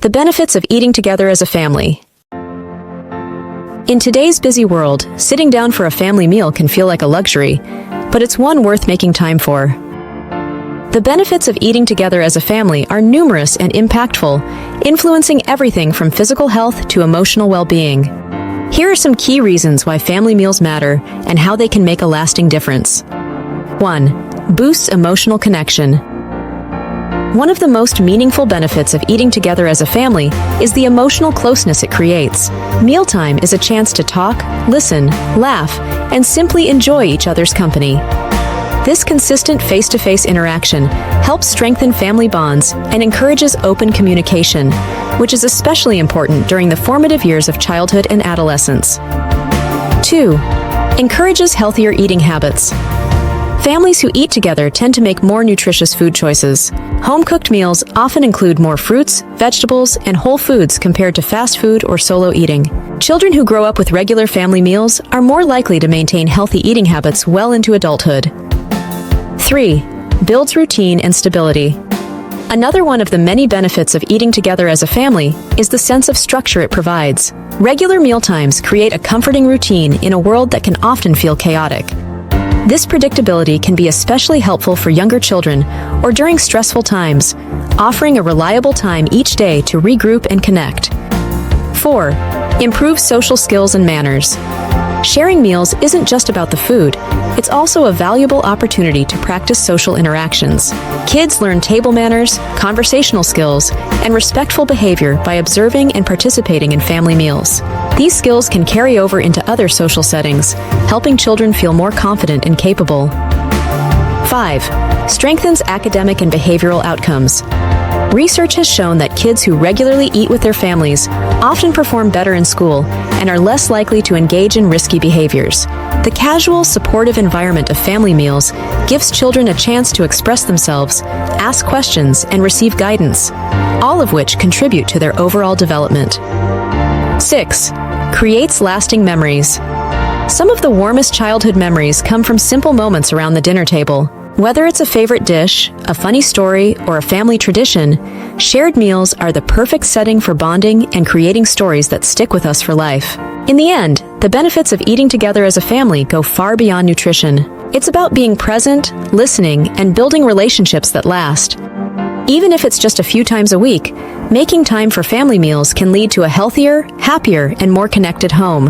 The benefits of eating together as a family. In today's busy world, sitting down for a family meal can feel like a luxury, but it's one worth making time for. The benefits of eating together as a family are numerous and impactful, influencing everything from physical health to emotional well-being. Here are some key reasons why family meals matter and how they can make a lasting difference. 1. Boosts emotional connection. One of the most meaningful benefits of eating together as a family is the emotional closeness it creates. Mealtime is a chance to talk, listen, laugh, and simply enjoy each other's company. This consistent face-to-face interaction helps strengthen family bonds and encourages open communication, which is especially important during the formative years of childhood and adolescence. 2. Encourages healthier eating habits. Families who eat together tend to make more nutritious food choices. Home-cooked meals often include more fruits, vegetables, and whole foods compared to fast food or solo eating. Children who grow up with regular family meals are more likely to maintain healthy eating habits well into adulthood. 3. Builds routine and stability. Another one of the many benefits of eating together as a family is the sense of structure it provides. Regular mealtimes create a comforting routine in a world that can often feel chaotic. This predictability can be especially helpful for younger children or during stressful times, offering a reliable time each day to regroup and connect. 4. Improves social skills and manners. Sharing meals isn't just about the food, it's also a valuable opportunity to practice social interactions. Kids learn table manners, conversational skills, and respectful behavior by observing and participating in family meals. These skills can carry over into other social settings, helping children feel more confident and capable. 5. Strengthens academic and behavioral outcomes. Research has shown that kids who regularly eat with their families often perform better in school and are less likely to engage in risky behaviors. The casual, supportive environment of family meals gives children a chance to express themselves, ask questions, and receive guidance, all of which contribute to their overall development. 6. Creates lasting memories. Some of the warmest childhood memories come from simple moments around the dinner table. Whether it's a favorite dish, a funny story, or a family tradition, shared meals are the perfect setting for bonding and creating stories that stick with us for life. In the end, the benefits of eating together as a family go far beyond nutrition. It's about being present, listening, and building relationships that last. Even if it's just a few times a week, making time for family meals can lead to a healthier, happier, and more connected home.